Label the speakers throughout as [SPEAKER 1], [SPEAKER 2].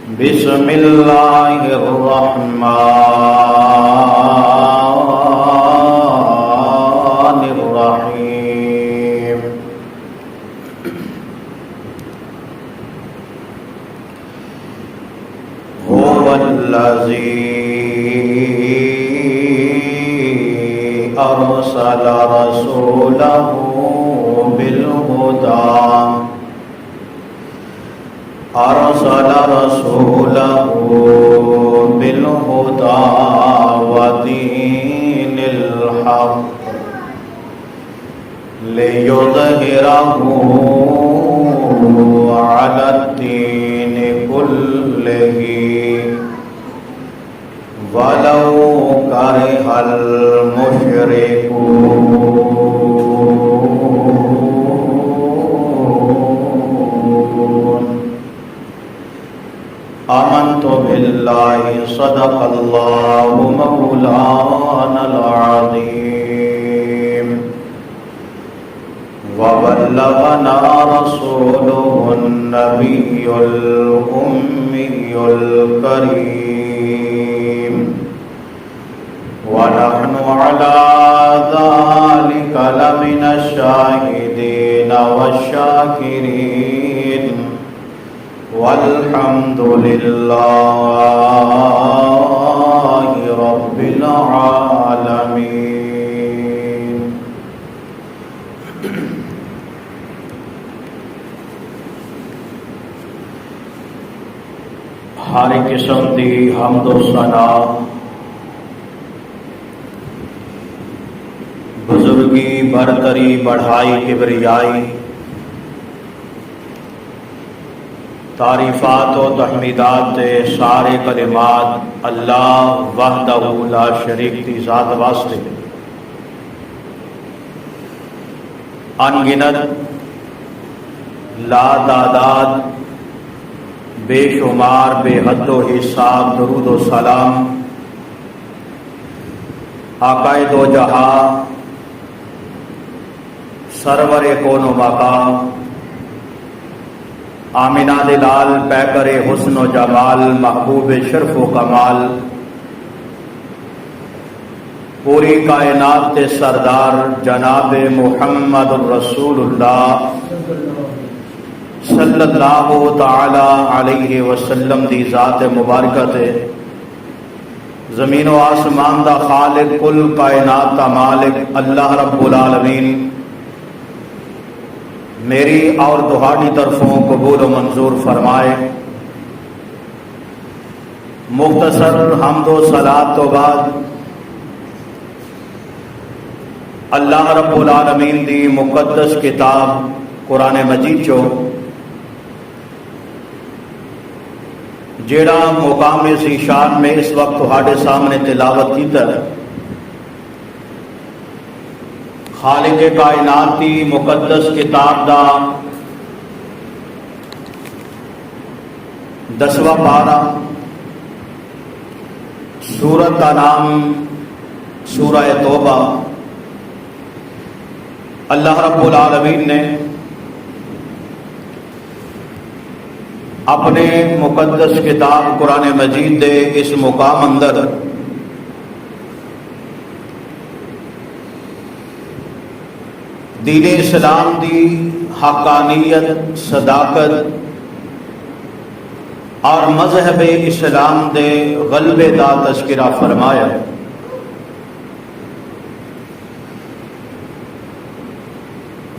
[SPEAKER 1] بسم اللہ الرحمن الرحیم هو الذی ارسل رسولہ بالہدی أرسل رسوله بالهدى ودين الحق ليظهره على الدين كله ولو كره المشركون آمنت بالله صدق الله مولانا العظيم وبلغنا رسوله النبي الأمي الكريم ونحن على ذلك لمن الشاهدين والشاكرين والحمد لله رب العالمين۔ ہر قسم دی حمد و ثنا بزرگی برتری بڑھائی کبریائی تعریفات و تحمیدات سارے کلمات اللہ وحدہ لا شریک دی ذات واسطے انگنت لا تعداد بے شمار بے حد و حساب درود و سلام آقائے دو جہاں سرور کون و مقام آمینہ دلال پیکر حسن و جمال محبوب شرف و کمال پوری کائنات کے سردار جناب محمد الرسول اللہ صلی اللہ تعالی علیہ وسلم دی ذات مبارکت زمین و آسمان دا خالق کل کائنات دا مالک اللہ رب العالمین میری اور تہاڈی طرفوں قبول و منظور فرمائے۔ مختصر حمد و صلاۃ تو بعد اللہ رب العالمین دی مقدس کتاب قرآن مجید چو جیڑا مقام ذیشان میں اس وقت تہاڈے سامنے تلاوت کیتا ہے، خالق کائنات کی مقدس کتاب دا 10واں پارہ سورت کا نام سورہ توبہ۔ اللہ رب العالمین نے اپنے مقدس کتاب قرآن مجید دے اس مقام اندر دین اسلام دی حقانیت، صداقت اور مذہب اسلام دے غلبے دا تذکرہ فرمایا۔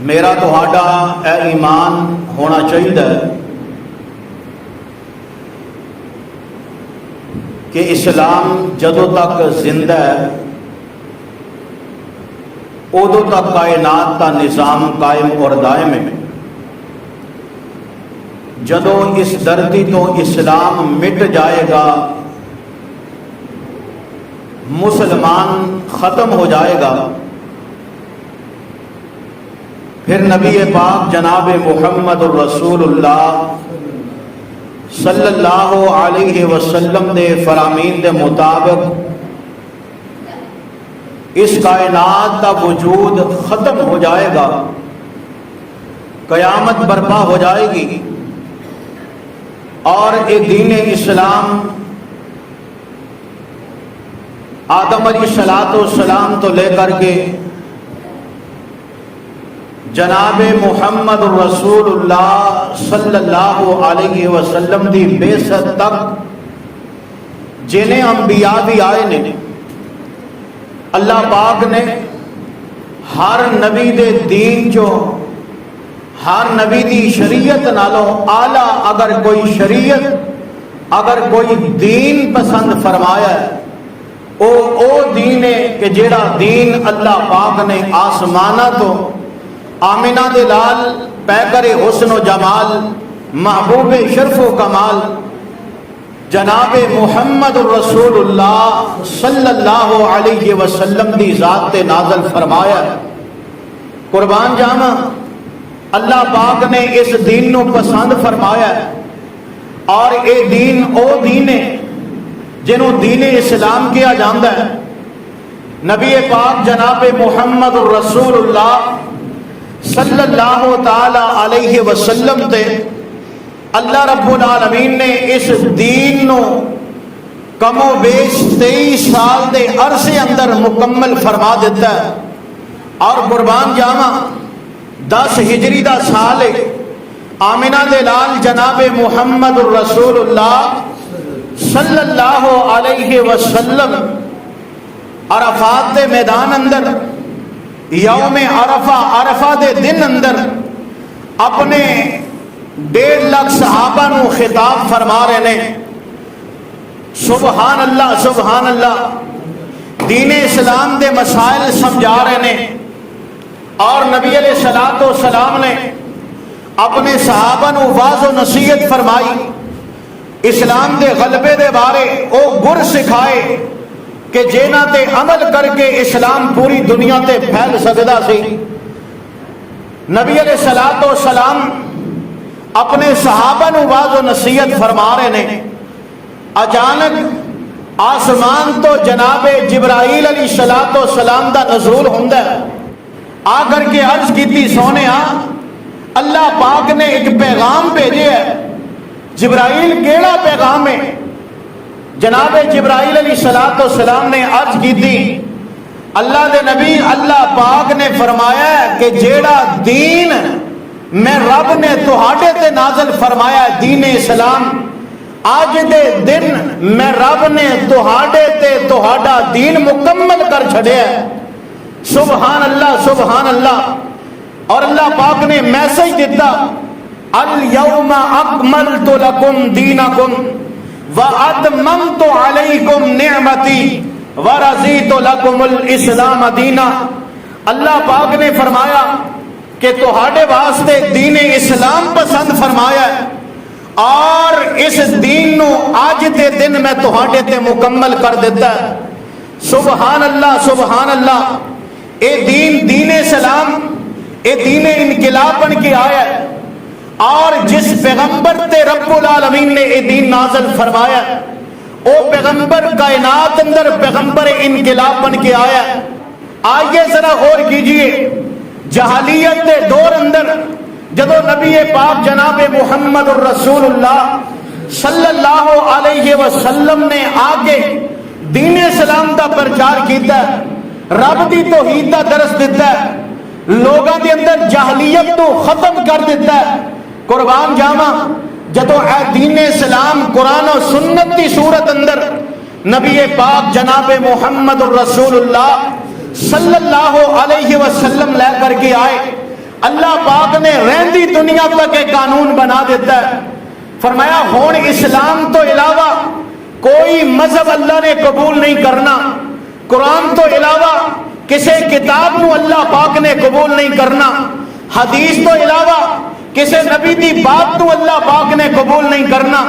[SPEAKER 1] میرا تہاڈا اے ایمان ہونا چاہیے کہ اسلام جدوں تک زندہ ہے ادو تک کائنات کا نظام قائم اور دائم ہے۔ جدوں اس دھرتی تو اسلام مٹ جائے گا، مسلمان ختم ہو جائے گا، پھر نبی پاک جناب محمد الرسول اللہ صلی اللہ علیہ وسلم دے فرامین دے مطابق اس کائنات کا وجود ختم ہو جائے گا، قیامت برپا ہو جائے گی اور یہ دین اسلام آدم علیہ الصلوۃ والسلام تو لے کر کے جناب محمد رسول اللہ صلی اللہ علیہ وسلم دی بعثت تک جنہیں انبیاء بھی آئے نے، اللہ پاک نے ہر نبی دے دین جو ہر نبی دی شریعت نالوں اعلیٰ اگر کوئی شریعت اگر کوئی دین پسند فرمایا ہے او دین ہے کہ جیڑا دین اللہ پاک نے آسمانہ تو آمینہ دے لال پیکر حسن و جمال محبوب شرف و کمال جناب محمد رسول اللہ صلی اللہ علیہ وسلم دی ذات تے نازل فرمایا۔ قربان جاواں اللہ پاک نے اس دین نو پسند فرمایا اور اے دین او دین ہے جنہوں دین اسلام کیا جاندہ ہے۔ نبی پاک جناب محمد رسول اللہ صلی اللہ تعالی علیہ وسلم تے اللہ رب العالمین نے اس دین نو کم و بیش 23 سال دے عرصے اندر مکمل فرما دیتا ہے، اور قربان جاواں 10 ہجری دا سال ہے، آمینہ دے لال جناب محمد رسول اللہ صلی اللہ علیہ وسلم عرفات دے میدان اندر یوم عرفہ دے دن اندر اپنے 1.5 لاکھ صحابہ نو خطاب فرما رہے ہیں۔ سبحان اللہ سبحان اللہ، دین اسلام دے مسائل سمجھا رہے ہیں، اور نبی علیہ الصلوۃ والسلام نے اپنے صحابہ نو واعظ و نصیحت فرمائی، اسلام دے غلبے دے بارے او گر سکھائے کہ جینا تے عمل کر کے اسلام پوری دنیا تے پھیل سکدا سی۔ نبی علیہ الصلوۃ والسلام اپنے صحابہ نو واعظ و نصیحت فرما رہے ہیں، اچانک آسمان تو جناب جبرائیل علیہ الصلوۃ والسلام دا نزول ہوندا ہے۔ آ کر کے عرض کیتی سونیا اللہ پاک نے ایک پیغام بھیجے ہے۔ جبرائیل کیڑا پیغام ہے؟ جناب جبرائیل علیہ الصلوۃ والسلام نے عرض کی تھی اللہ دے نبی اللہ پاک نے فرمایا ہے کہ جیڑا دین میں رب نے تہاڈے تے نازل فرمایا ہے دین اسلام، آج دے دن میں رب نے تہاڈے تے تہاڈا دین مکمل کر چھڑیا ہے۔ سبحان اللہ سبحان اللہ۔ اور اللہ پاک نے میسج دیتا الیوم اکملت لکم دینکم واتممت علیکم نعمتی ورضیت لکم الاسلام دینا۔ اللہ پاک نے فرمایا کہ تہاڈے واسطے دین اسلام پسند فرمایا ہے، اور اس دین نو آج دے دن میں تہاڈے تے مکمل کر دیتا ہے۔ سبحان اللہ سبحان اللہ۔ اے دین اسلام اے دین انقلاب بن کے آیا ہے، اور جس پیغمبر تے رب العالمین نے اے دین نازل فرمایا ہے او پیغمبر کائنات اندر پیغمبر انقلاب بن کے آیا ہے۔ آئیے ذرا غور کیجئے، جہالیت دے دور اندر جدو نبی پاک جناب محمد الرسول اللہ صلی اللہ علیہ وسلم نے آگے دین اسلام دا پرچار کیتا ہے، رب دی توحید دا درس دیتا ہے، لوگاں دے اندر جہلیت تو ختم کر دیتا ہے۔ قربان جاواں جدو اے دین اسلام قرآن و سنت دی صورت اندر نبی پاک جناب محمد الرسول اللہ صلی اللہ علیہ وسلم لے کر کے آئے، اللہ پاک نے رہندی دنیا تک ایک قانون بنا دیتا ہے۔ فرمایا ہون اسلام تو علاوہ کوئی مذہب اللہ نے قبول نہیں کرنا، قرآن تو علاوہ کسی کتاب نو اللہ پاک نے قبول نہیں کرنا، حدیث تو علاوہ کسی نبی دی بات تو اللہ پاک نے قبول نہیں کرنا،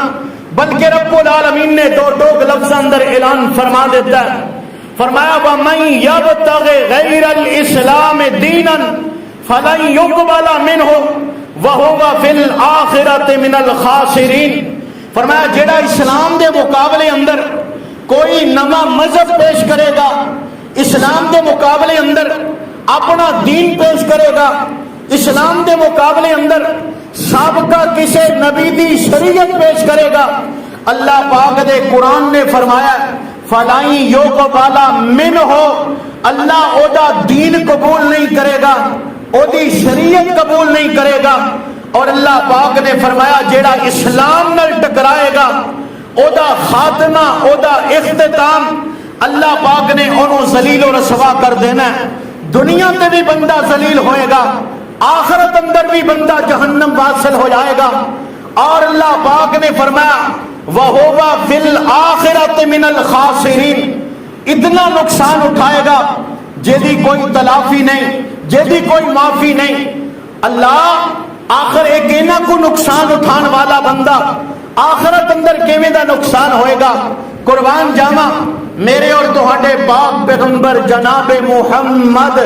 [SPEAKER 1] بلکہ رب العالمین نے دو لفظ اندر اعلان فرما دیتا ہے۔ فرمایا وَمَن يَبْتَغِ غَيْرَ الْإِسْلَامِ دِينًا فَلَن يُقْبَلَ مِنْهُ وَهُوَ فِي الْآخِرَةِ مِنَ الْخَاسِرِينَ۔ فرمایا جیڑا اسلام دے مقابلے اندر کوئی نواں مذہب پیش کرے گا، اسلام دے مقابلے اندر اپنا دین پیش کرے گا، اسلام دے مقابلے اندر سابقہ کسے نبی دی شریعت پیش کرے گا؟ اللہ پاک دے قرآن نے فرمایا فلائی یو کو بالا من ہو، اللہ او دا دین قبول نہیں کرے گا، او دی شریعت قبول نہیں کرے گا، اور اللہ پاک نے فرمایا جیڑا اسلام نال ٹکرائے گا او دا خاتمہ، او دا اختتام اللہ پاک نے انہوں ذلیل و رسوا کر دینا ہے۔ دنیا تے بھی بندہ ذلیل ہوئے گا، آخرت اندر بھی بندہ جہنم واصل ہو جائے گا، اور اللہ پاک نے فرمایا وَهُوَ فِي الْآخِرَةِ مِنَ الْخَاسِرِينَ، اتنا نقصان اٹھائے گا جیدی کوئی تلافی نہیں، جیدی کوئی معافی نہیں۔ اللہ آخر ایک اینا کو نقصان اٹھان والا بندہ آخرت اندر کیویں دا نقصان ہوئے گا؟ قربان جاواں میرے اور تہاڈے پاک پیغمبر جناب محمد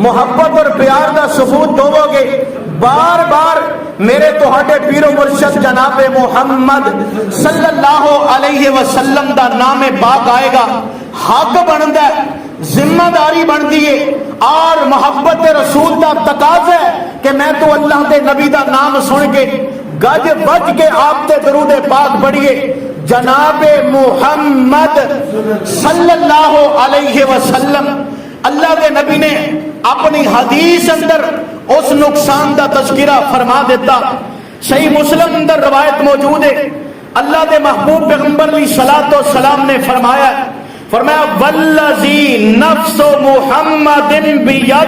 [SPEAKER 1] محبت اور پیار دا ثبوت دو گے، بار بار میرے تہاڈے پیر و مرشد جناب محمد صلی اللہ علیہ وسلم دا نام پاک آئے گا، حق بندا ہے، ذمہ داری بندی ہے، اور محبت رسول دا تقاضا ہے کہ میں تو اللہ دے نبی دا نام سن کے گج بج کے آپ تے درود پاک پڑھیے۔ جناب محمد صلی اللہ علیہ وسلم، اللہ کے نبی نے اپنی حدیث اندر اس نقصان دا تذکرہ فرما دیتا۔ صحیح مسلم اندر روایت موجود ہے، اللہ کے محبوب پیغمبر علیہ الصلوۃ والسلام نے فرمایا والذی نفس محمد بیدہ،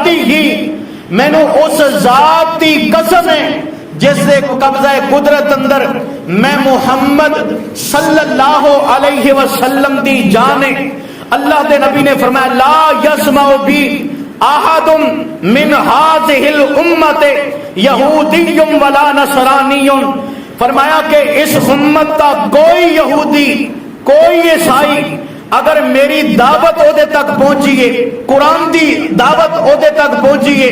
[SPEAKER 1] میں نے اس ذات کی قسم ہے جس سے قبضہ قدرت اندر میں محمد صلی اللہ علیہ وسلم دی جان ہے۔ اللہ دے نبی نے فرمایا لا یسمع بی احد من هذه الامت یہودی ولا نصرانی، فرمایا کہ اس امت کا کوئی یہودی کوئی عیسائی اگر میری دعوت عہدے تک پہنچیے، قرآن دی دعوت عہدے تک پہنچیے،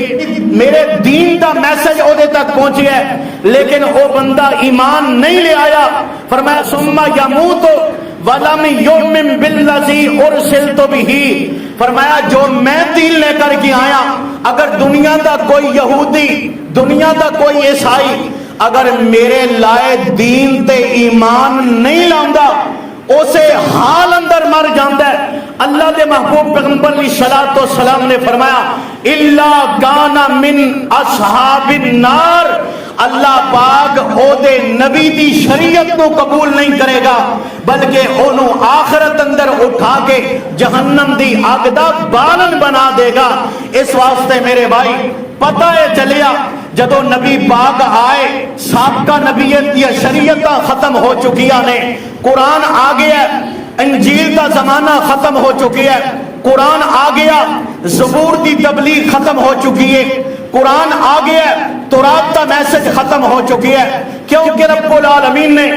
[SPEAKER 1] میرے دین دا میسج عہدے تک پہنچیا ہے، لیکن وہ بندہ ایمان نہیں لے آیا، فرمایا ثم یموت وَلَمْ يُؤْمِنْ بِالَّذِي أُرْسِلْتُ بِهِ، فرمایا جو میں دین لے کر کے آیا، اگر دنیا دا کوئی یہودی، دنیا دا کوئی عیسائی اگر میرے لائے دین تے ایمان نہیں لاندا، اسے حال اندر مر جاندا ہے۔ اللہ دے محبوب پیغمبر علیہ الصلوۃ والسلام نے فرمایا الا کان من اصحاب النار، اللہ پاک او دے نبی دی شریعت کو قبول نہیں کرے گا، بلکہ انہوں آخرت اندر اٹھا کے جہنم دی اگ دا بالن بنا دے گا۔ اس واسطے میرے بھائی پتہ ہے چلیا جدو نبی پاک آئے سابقہ نبیت یا شریعت ختم ہو چکی نے، قرآن آ گیا، انجیل کا زمانہ ختم ہو چکی ہے، قرآن آ گیا، زبور دی تبلیغ ختم ہو چکی ہے، قرآن آ گیا، تورات کا میسج ختم ہو چکی ہے، کیونکہ رب العالمین نے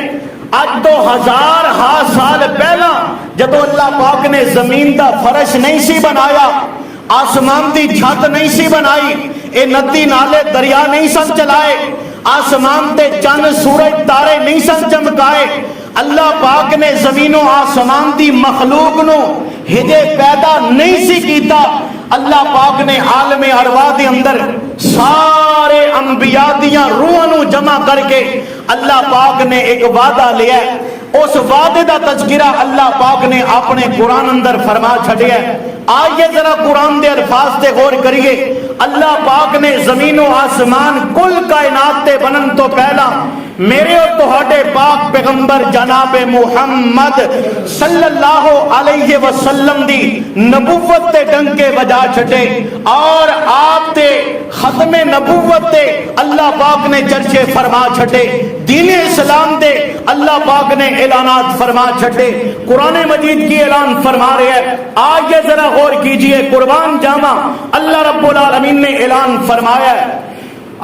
[SPEAKER 1] آج 2000 سال پہلا جدو اللہ پاک نے زمین دا فرش نہیں سی بنایا، آسمان دی چھت نہیں سی بنائی، اے ندی نالے دریا نہیں سن چلائے، آسمان تے چند سورج تارے نہیں سن چمکائے، اللہ پاک نے زمین و آسمان دی مخلوق نو ہجے پیدا نہیں سی کیتا، اللہ پاک نے عالم ارواح دے اندر سارے انبیاء دیاں روحاں نو جمع کر کے اللہ پاک نے ایک وعدہ لیا ہے، اس وعدے دا تذکرہ اللہ پاک نے اپنے قرآن اندر فرما چھڑیا ہے۔ آئیے ذرا قرآن دے الفاظ تے غور کریے، اللہ پاک نے زمین و آسمان کل کائنات تے بنن تو پہلا میرے اور تہاڈے پاک پیغمبر جناب محمد صلی اللہ علیہ وسلم دی نبوت تے ڈنکے بجا چھٹے، اور آپ تے ختم نبوت تے اللہ پاک نے چرچے فرما چھٹے، دین اسلام دے اللہ پاک نے اعلانات فرما چھٹے، قرآن مجید کی اعلان فرما رہے ہیں۔ آئیے ذرا غور کیجئے، قربان جاواں اللہ رب العالمین نے اعلان فرمایا ہے،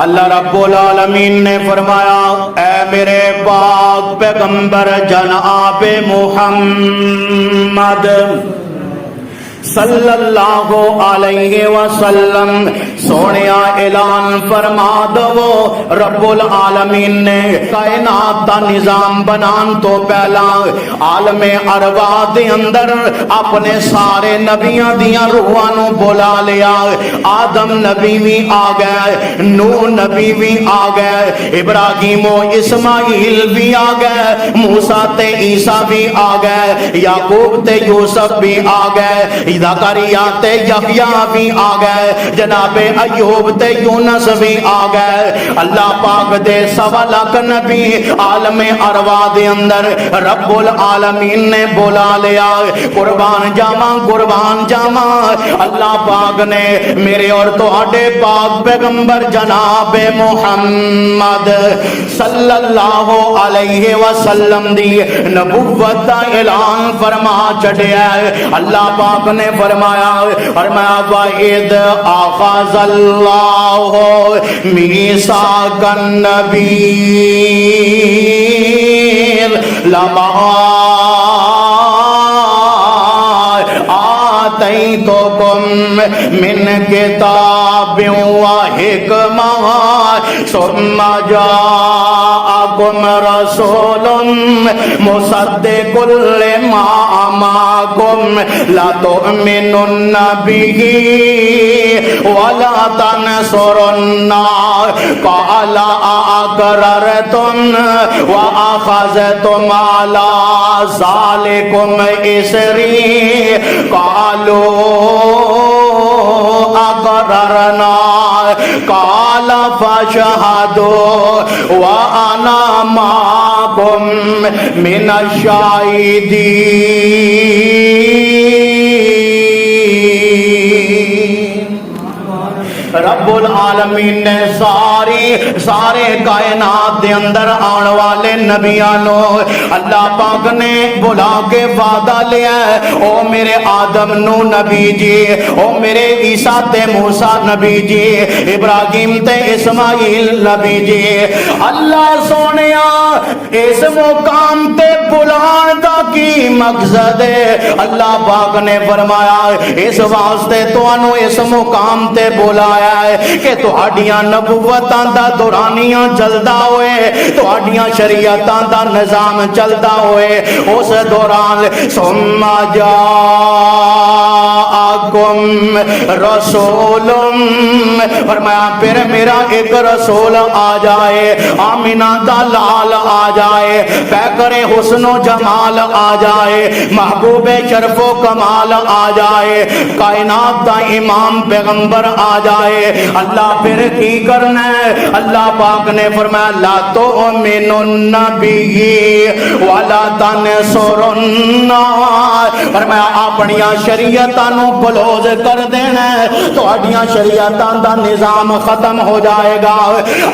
[SPEAKER 1] اللہ رب العالمین نے فرمایا اے میرے پاک پیغمبر جناب محمد صلی اللہ علیہ وسلم سونے اعلان فرما دو رب العالمین نے کائنات دا نظام بنان تو پہلا عالم ارواح دے اندر اپنے سارے نبیاں دیاں روحاں نو بلا لیا آدم نبی بھی آ گئے نوح نبی بھی آ گئے ابراہیم و اسماعیل بھی آ گئے موسیٰ تے عیسیٰ بھی آ گئے یعقوب تے یوسف بھی آ گئے زکریا تے یحییٰ بھی آ گئے جناب ایوب تے یونس بھی آ گئے اللہ پاک دے 1.25 لاکھ نبی عالم ارواح دے اندر رب العالمین نے بلا لیا قربان جاواں اللہ پاک نے میرے اور تہاڈے پاک پیغمبر جناب محمد صلی اللہ علیہ وسلم دی نبوت دا اعلان فرما چھڈیا اللہ پاک نے فرمایا وَإِذْ أَخَذَ اللَّهُ مِيثَاقَ النَّبِيِّينَ لَمَا آتَيْتُكُم مِّن كِتَابٍ وَحِكْمَةٍ ثُمَّ جَاءَكُمْ رَسُولٌ مُصَدِّقٌ لِّمَا مَعَكُمْ لَتُؤْمِنُنَّ بِهِ وَلَا تَنصُرُنَّهُ قَالَ أَأَقْرَرْتُمْ وَأَخَذْتُمْ عَلَىٰ ذَٰلِكُمْ إِصْرِي قَالُوا أَقْرَرْنَا قَالَ فَاشْهَدُوا وَأَنَا مَعَكُمْ مِنَ الشَّاهِدِينَ رب العالمین نے سارے کائنات دے اندر آن والے نبیانو اللہ پاک نے بلا کے وعدہ لیا ہے او میرے آدم نو نبی جی او میرے عیسیٰ تے موسیٰ نبی جی ابراہیم تے اسماعیل نبی جی اللہ سونیا اس مقام تے بلان دا کی مقصد ہے اللہ پاک نے فرمایا اس واسطے تو انو اس مقام تے بلایا کہ تہاڈیاں نبوتاں دا دورانیاں چلدا ہوئے تہاڈیاں شریعتاں دا نظام چلدا ہوئے اس دوران ثم جاءکم رسول فرمایا پھر میرا ایک رسول آ جائے آمینہ دا لال آ جائے پیکر حسن و جمال آ جائے محبوب شرف و کمال آ جائے کائنات دا امام پیغمبر آ جائے اللہ پھر کی کرنا ہے اللہ پاک نے فرمایا لا تؤمنن به ولا تنصرن فرمایا اپنیاں شریعتاں نو بلوز کر دینا ہے تہاڈیاں شریعتاں دا نظام ختم ہو جائے گا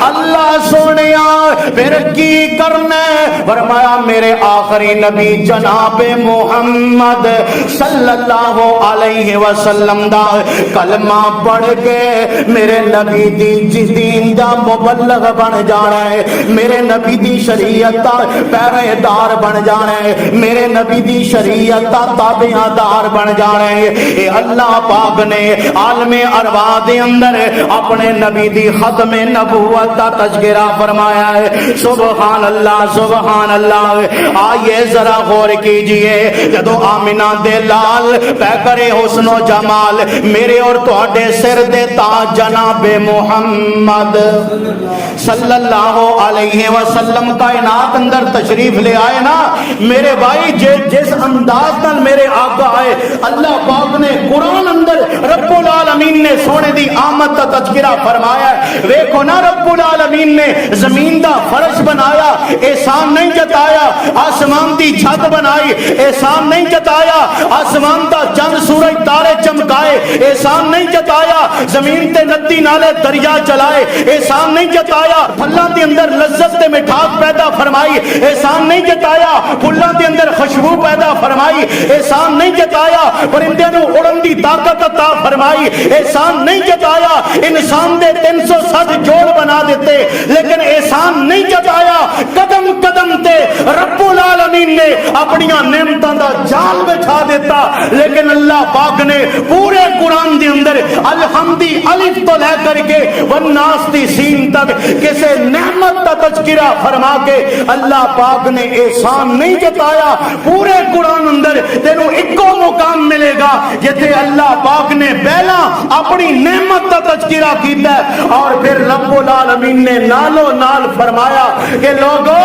[SPEAKER 1] اللہ سونیا پھر کی کرنا ہے فرمایا میرے آخری نبی جناب محمد صلی اللہ علیہ وسلم دا کلمہ پڑھ کے میرے نبی دی دین دا مبلغ بن جانا ہے میرے نبی دی شریعت دا پیرے دار بن جانا ہے میرے نبی دی شریعت دا تابعہ دار بن جانا ہے اے اللہ پاک نے عالم ارواح دے اندر اپنے نبی دی ختم نبوت دا تذکرہ فرمایا ہے سبحان اللہ آئیے ذرا غور کیجئے جدو آمینہ دے لال پیکر حسن و جمال میرے اور تہاڈے سر دے تاج جناب محمد صلی اللہ علیہ وسلم کائنات اندر تشریف لے آئے نا میرے بھائی جس انداز نال میرے آقا آئے اللہ پاک نے قرآن اندر رب العالمین نے سونے دی آمد کا تذکرہ فرمایا ویکھو نا رب العالمین نے زمین دا فرش بنایا احسان نہیں جتایا آسمان دی چھت بنائی احسان نہیں جتایا آسمان دا چند سورج تارے چمکائے احسان نہیں جتایا زمین تے ندی نالے دریا چلائے احسان نہیں جتایا پھلاں دے اندر لذت تے مٹھاس پیدا فرمائی احسان نہیں جتایا پھلاں دے اندر اندر خوشبو پیدا فرمائی، احسان نہیں جتایا پرندے نو اڑن دی طاقت عطا فرمائی، احسان نہیں جتایا انسان دے 360 جوڑ بنا دیتے، لیکن احسان نہیں جتایا قدم قدم تے رب العالمین نے اپنی نعمتاں دا جال بچھا دیتا۔ لیکن اللہ پاک نے پورے قرآن دے اندر الحمدی الف تو لے کر کے والناس دی سین تک کسے نعمت کا تذکرہ فرما کے اللہ پاک نے احسان نہیں جتایا۔ پورے قرآن اندر تینوں ایکو مقام ملے گا جتے اللہ پاک نے پہلا اپنی نعمت کا تذکرہ کیتا ہے اور پھر رب العالمین نے نالو نال فرمایا کہ لوگو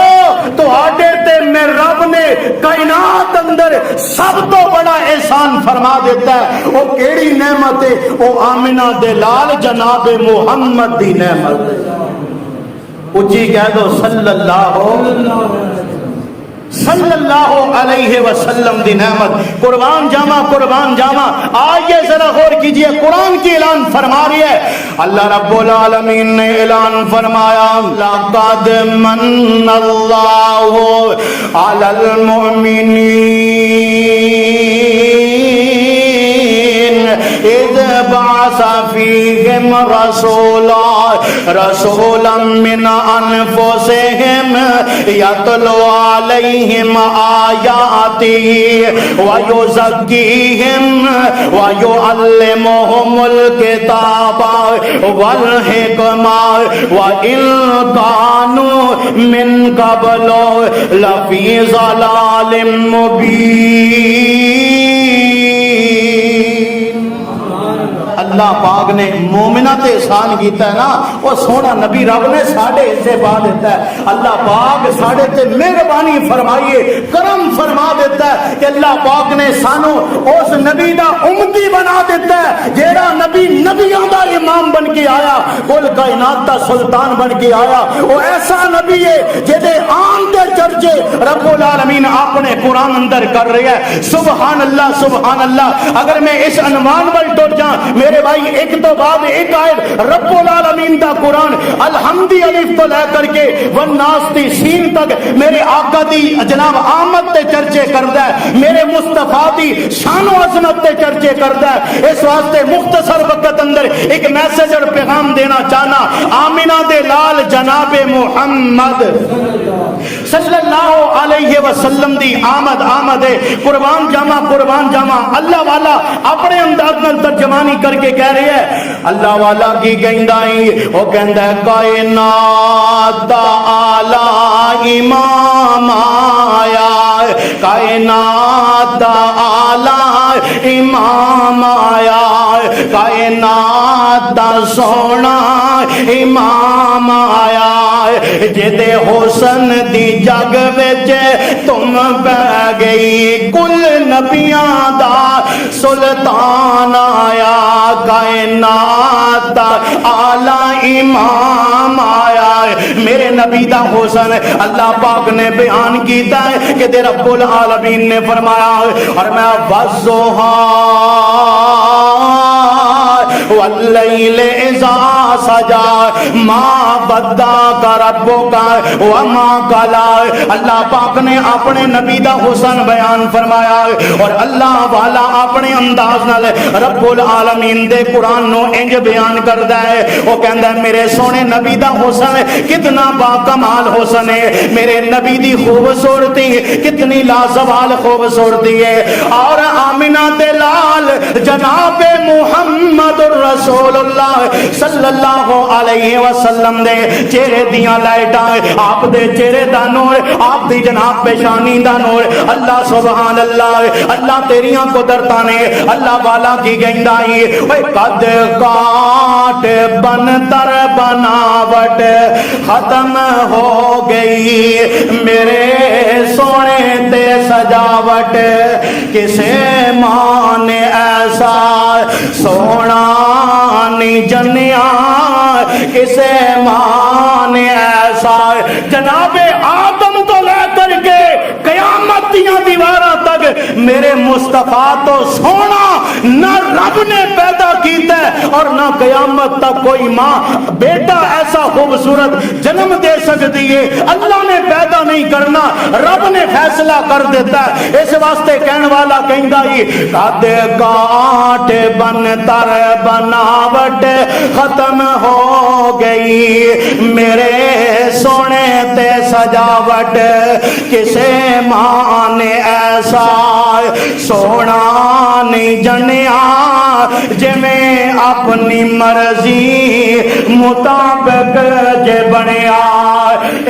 [SPEAKER 1] تو آڈے تے میں رب نے کائنات اندر سب تو بڑا احسان فرما دیتا ہے۔ وہ کیڑی نعمت ہے؟ وہ آمنہ دے لال جناب محمد دی نعمت۔ اچھی کہہ دو صلی اللہ علیہ وسلم دی نعمت۔ قربان جاما قربان جاما، آئیے ذرا غور کیجئے، قرآن کی اعلان فرما رہی ہے، اللہ رب العالمین نے اعلان فرمایا لَقَدْ مَنَّ اللَّهُ عَلَى الْمُؤْمِنِينَ إِذْ بَعَثَ فِيهِمْ رَسُولًا مِّنْ أَنفُسِهِمْ يَتْلُو عَلَيْهِمْ آيَاتِهِ وَيُزَكِّيهِمْ وَيُعَلِّمُهُمُ الْكِتَابَ وَالْحِكْمَةَ وَإِن كَانُوا مِن قَبْلُ لَفِي ضَلَالٍ مُبِينٍ۔ اللہ پاک نے مومنہ تے احسان کیتا ہے نا، وہ سونا نبی رب نے ساڑھے حصے پا دیتا ہے۔ اللہ پاک ساڑھے تے مہربانی فرمائیے، کرم فرما دیتا ہے کہ اللہ پاک نے سانو اس نبی دا امتی بنا دیتا ہے جیڑا نبی نبیوں دا امام بن کے آیا، کل کائنات دا سلطان بن کے آیا۔ وہ ایسا نبی ہے جدے آن دے چرچے رب العالمین اپنے قرآن اندر کر رہے ہیں۔ سبحان اللہ سبحان اللہ۔ اگر میں اس عنوان پر ٹوٹ جاؤں میرے بھائی، ایک تو بعد ایک آیت رب العالمین دا قرآن الحمدی الف تو لے کر کے والناس دی سین تک میرے آقا دی جناب آمد تے چرچے کردا ہے، میرے مصطفیٰ دی شان و عظمت تے چرچے کردا ہے۔ اس واسطے مختصر وقت اندر ایک میسج اور پیغام دینا چاہنا، آمنہ دے لال جناب محمد صلی اللہ علیہ وسلم دی آمد ہے۔ قربان جاما قربان جاما، اللہ والا اپنے انداز میں ترجمانی کر کے کہہ رہے ہیں، اللہ والا کی کہندا ہے، وہ کہندا ہے کائنات دا آلہ امام آیا، کائنات دا آلہ امام آیا، کائنات دا سونا امام آیا، جدے حسن دی جگ وچ تم پہ گئی، کل نبیاں دا سلطان آیا، کائنات دا آلہ امام آیا۔ میرے نبی دا حسن اللہ پاک نے بیان کیتا ہے کہ دے رب العالمین نے فرمایا، اور میں وَالضُّحَىٰ وَاللَّيْلِ إِذَا سَجَىٰ مَا وَدَّعَكَ رَبُّكَ وَمَا قَلَىٰ۔ اللہ پاک نے اپنے نبی دا حسن بیان فرمایا، اور اللہ والا اپنے انداز نال رب العالمین دے قرآن نو انج بیان کردا ہے، وہ کہندا ہے میرے سونے نبی دا حسن کتنا با کمال حسن ہے، میرے نبی دی خوبصورتی کتنی لازوال خوبصورتی ہے، اور آمنہ دے لال جناب محمد رسول اللہ صلی اللہ علیہ وسلم دے چہرے دیاں لائٹاں، آپ دے چہرے دا نور، آپ دی جناب پیشانی دا نور، اللہ سبحان اللہ، اللہ تیریاں قدرتاں نے۔ اللہ والا کی گہندائی قد کاٹ بن تر بناوٹ ختم ہو گئی، میرے سونے تے سجاوٹ، کسے ماں نے ایسا سونا نہیں جنیا، کسے ماں نے ایسا۔ جناب آدم تو لے کر کے قیامت دیاں دیواراں تک میرے مصطفیٰ تو سونا نہ رب نے پیدا کیتا ہے ہے اور نہ قیامت تک کوئی ماں بیٹا ایسا خوبصورت جنم دے سکتی ہے. اللہ نے پیدا نہیں کرنا, رب نے فیصلہ کر دیتا ہے. اس واسطے کہنے والا کہندا ہی قد کاٹ بن تر بناوٹ ختم ہو گئی, میرے سونے تے سجاوٹ کسے ماں نے ایسا سونا نہیں جنیا جے میں اپنی مرضی مطابق جے بنیا.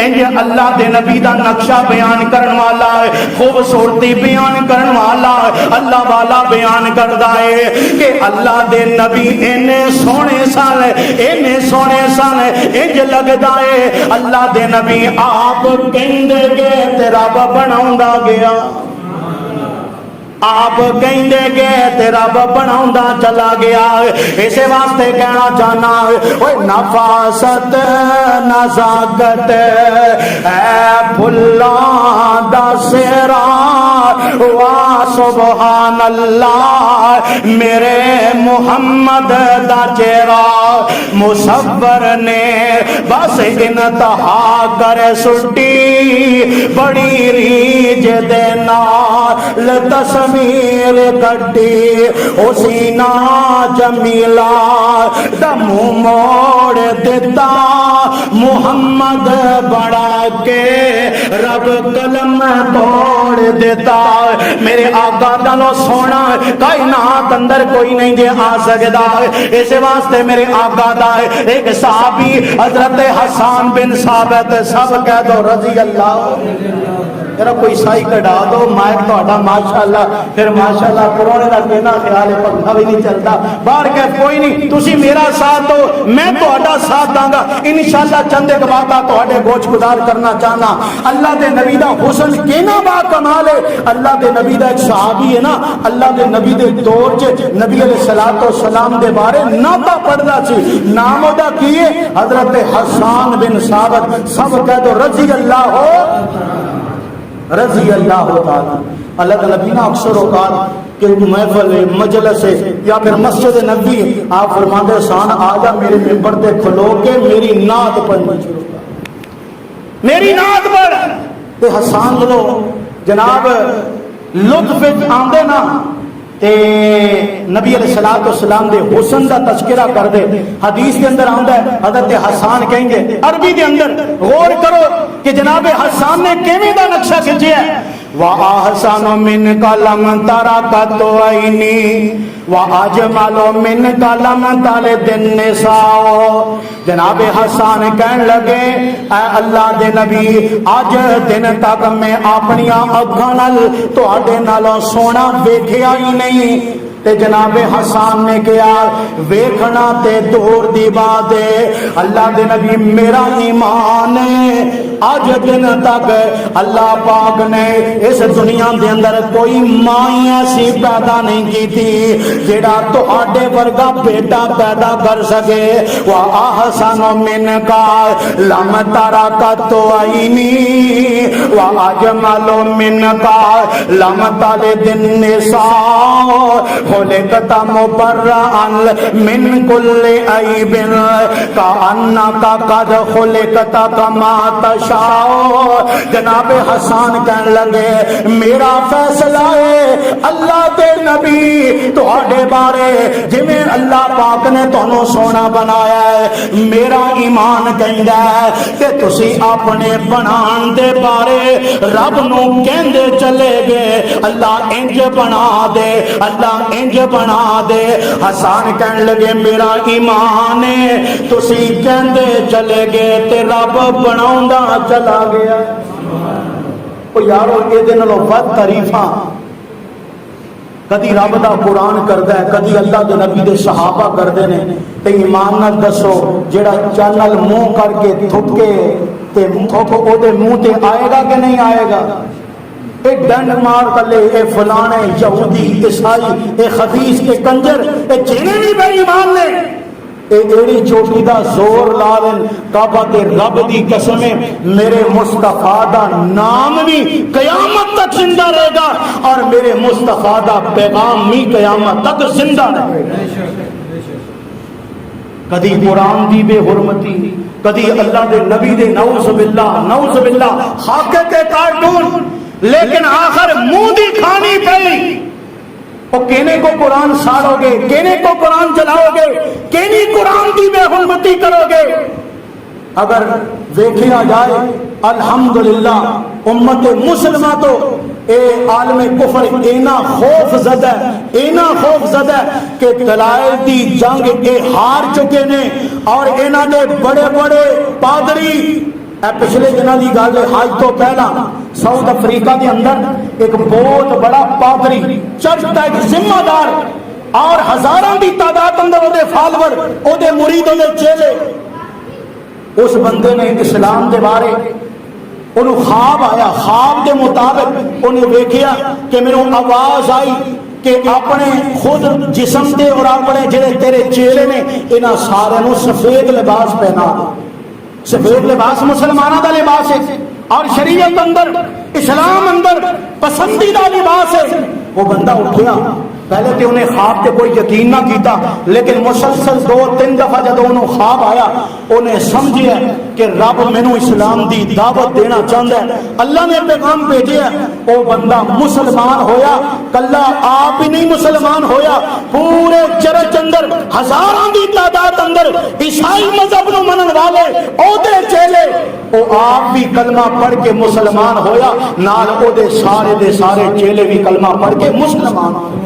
[SPEAKER 1] انج اللہ دے نبی دا نقشہ بیان کرن والا ہے, خوبصورتی بیان کرن والا ہے, اللہ والا بیان کردا ہے کہ اللہ دے نبی اینے سونے سن, اینے سونے سن, انج لگدا ہے اللہ دے نبی آپ کہندے گے تے رب بناوندا گیا, آپ کہندے گے تے رب بناوندا چلا گیا. اس واسطے کہنا چاہنا اوے نفاست نزاکت اے پھلاں دا سہرا وا سبحان اللہ میرے محمد دا چہرہ مصور نے بس انتہا کر سٹی بڑی ریج دے نال تصویر کٹی حسینہ جمیلہ دا منہ موڑ دیتا محمد بڑا کے رب قلم توڑ دیتا. میرے آقا نالوں سونا کائنات اندر کوئی نہیں جے آ سکدا. اس واسطے میرے آقا دا ایک صحابی حضرت حسان بن ثابت, سب کہہ دو رضی اللہ. ذرا کوئی سائی کٹا دو مائک تہاڈا ماشاءاللہ, پھر ماشاءاللہ پرونے دا کہنا خیال ہے پنکھا بھی نہیں چلتا باہر کہ کوئی نہیں, تسی میرا ساتھ دو میں تہاڈا ساتھ داں گا انشاءاللہ. چند ایک باتاں تہاڈے گوش گزار کرنا چاہنا. اللہ دے نبی دا حسن کینا با کمال ہے. اللہ دے نبی دا ایک صحابی ہے نا, اللہ دے نبی دے دور چ نبی علیہ الصلوۃ والسلام دے بارے ناتا پڑھدا سی, نام دا کی ہے حضرت حسان بن ثابت. سب کہہ دو رضی اللہ ہو, رضی اللہ تعالی. اللہ تعالی نبی نا اکثر اوقات کہ محفل مجلس یا پھر مسجد نبی آپ فرماتے سان آ جا میرے ممبر تے کھلو کے میری نعت پڑھنی شروع کر, میری نعت پڑھ. تے حسان لو جناب لطف آندے نا تے نبی علیہ الصلوۃ والسلام دے حسن دا تذکرہ کر دے. حدیث کے اندر آندا ہے حضرت حسان کہیں گے عربی دے اندر غور کرو کہ جناب حسان نے کیویں دا نقشہ کھچیا ہے. وَأَحْسَنُ مِنْكَ لَمْ تَرَ قَطُّ عَيْنِي وَأَجْمَلُ مِنْكَ لَمْ تَلِدِ النِّسَاءُ. جناب حسان کہن لگے اے اللہ دے نبی اج دن تک میں اپنی اکھاں نال تہاڈے نالوں سونا ویکھیا ہی نہیں. تے جناب حسان نے کہا ویکھنا تے دور دی بات ہے, اللہ دے نبی میرا ایمان ہے اج دن تک اللہ پاک نے اس دنیا دے اندر کوئی ماں ایسی پیدا نہیں کی تھی جیڑا تہاڈے ورگا بیٹا پیدا کر سکے. وَأَحْسَنُ مِنْكَ لَمْ تَرَ قَطُّ عَيْنِي وَأَجْمَلُ مِنْكَ لَمْ تَلِدِ النِّسَاءُ خلقت مبرئا من كل عیب کأنک قد خلقت کما تشاء. جناب حسان کہنے لگے میرا فیصلہ ہے اللہ دے نبی تہاڈے بارے جویں اللہ پاک نے تانوں سونا بنایا ہے, میرا ایمان کہندا ہے کہ تسی اپنے بنان دے بارے رب نو کہندے چلے گئے اللہ انج بنا دے, اللہ انج بنا دے. حسان کہنے لگے میرا ایمان ہے تسی کہندے چلے گئے تے رب بناوندا چلا گیا. او یارو اے دے نالوں ود تعریفاں کدی رب دا قرآن کردا ہے کدی اللہ دے نبی دے صحابہ کردے نے. تے ایمان نال دسو جیڑا چینل منہ کر کے تھوکے تے تھوک او دے منہ تے آئے گا کہ نہیں آئے گا؟ اے ڈنڈ مار کلے اے فلانے یہودی عیسائی اے خبیث اے کنجر اے جنے بھی بے ایمان نے اے ایڑی چوٹی دا زور لا دین کعبہ تے رب دی قسم میرے مصطفیٰ دا نام بھی قیامت تک زندہ رہے گا اور میرے مصطفیٰ دا پیغام بھی قیامت تک زندہ رہے گا. کدی قرآن دی بے حرمتی، کدی اللہ دے نبی دے نعوذ باللہ خاکے کے کارٹون، لیکن آخر منہ دی کھانی پئی۔ وہ کہنے کو قرآن ساڑو گے، کہنے کو قرآن جلاؤ گے، کہنی قرآن کی بے حرمتی کرو گے۔ اگر دیکھا جائے الحمدللہ امت مسلمہ تو اے عالم کفر اینا خوف زدہ کہ دلائل دی جنگ کے ہار چکے نے، اور اینا دے بڑے بڑے پادری، پچھلے دنوں کی گل ہے، آج تو پہلا ساؤتھ افریقہ کے اندر ایک بہت بڑا پادری، چرچ کا ایک ذمہ دار، اور ہزاروں کی تعداد اندر وہ فالور، وہ مرید، وہ چیلے، اس بندے نے اسلام کے بارے انہوں خواب آیا، خواب کے مطابق انہیں دیکھیا کہ میرے آواز آئی کہ اپنے خود جسم دے اور اپنے جڑے تیرے چیلے نے انہاں سارے نو سفید لباس پہنا۔ سفید لباس مسلمانوں کا لباس ہے، اور شریعت اندر، اسلام اندر پسندیدہ لباس ہے۔ وہ بندہ اٹھیا، پہلے تو انہیں خواب پہ کوئی یقین نہ کیتا، لیکن مسلسل 2-3 دفعہ جب انہوں خواب آیا، انہیں سمجھیا کہ رب مینوں اسلام دی دعوت دینا چاہتا ہے، اللہ نے پیغام بھیجا۔ وہ بندہ مسلمان ہویا، کلا آپ ہی نہیں مسلمان ہویا، پورے چرچ اندر ہزاروں کی تعداد اندر عیسائی مذہب نو منن والے اودے چیلے، وہ آپ بھی کلمہ پڑھ کے مسلمان ہویا، نال اودے سارے چیلے بھی کلمہ پڑھ کے مسلمان ہوئے۔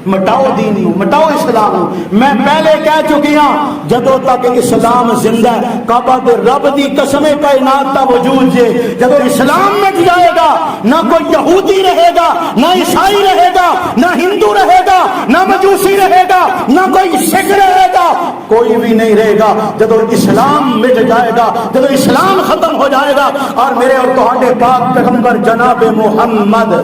[SPEAKER 1] مٹاؤ دین، مٹاؤ اسلام۔ میں پہلے کہہ چکی ہوں، جدو تک اسلام زندہ ہے، کعبہ دے رب دی قسم کائنات دا وجود جے، جدو اسلام مٹ جائے گا، نہ کوئی یہودی رہے گا، نہ عیسائی رہے گا، نہ ہندو رہے گا، نہ مجوسی رہے گا، نہ کوئی سکھ رہے گا، کوئی بھی نہیں رہے گا۔ جدو اسلام مٹ جائے گا، جدو اسلام ختم ہو جائے گا، اور میرے اور تہاڈے پاک پیغمبر جناب محمد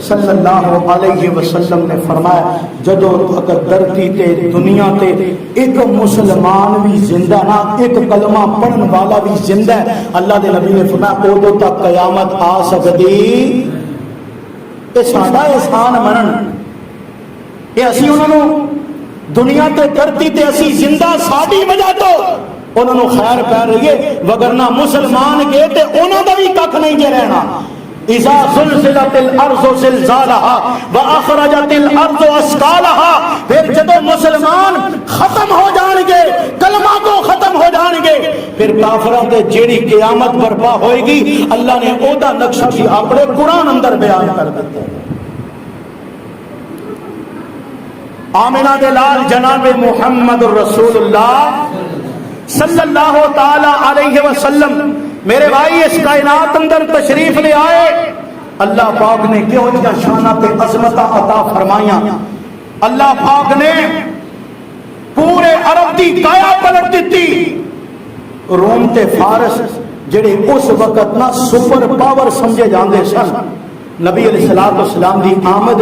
[SPEAKER 1] صلی اللہ علیہ وسلم نے فرمایا، جدو تک دھرتی تے دنیا تے ایک مسلمان بھی زندہ نہ، ایک کلمہ پڑھن والا بھی زندہ ہے، اللہ دے نبی نے فرمایا ادو تک قیامت آ سکتی۔ یہ ساڈا احسان منن، یہ اسی انہاں نو دنیا تے دھرتی تے اسی زندہ ساڈی وجہ تو انہاں نو خیر پہ رہی ہے، وگرنہ مسلمان گئے تے انہاں دا بھی ککھ نہیں جے رہنا۔ اذا زلزلت الارض زلزالها واخرجت الارض اثقالها، پھر جب مسلمان ختم ہو جان گے، کلمہ کو ختم ہو جان گے، پھر کافراں تے جیڑی قیامت برپا ہوئے گی، اللہ نے او دا نقشہ بھی اپنے قرآن اندر بیان کر دیتا ہے۔ آمنہ دے لال جناب محمد الرسول اللہ صلی اللہ تعالی علیہ وسلم، میرے بھائی اس کائنات اندر تشریف لے آئے، اللہ پاک نے کیوں جا شانات عظمت عطا فرمائیاں، اللہ پاک نے پورے عرب دی کایا پلٹ دیتی۔ روم تے فارس جڑے اس وقت نہ سپر پاور سمجھے جاندے سن، نبی علیہ السلام دی آمد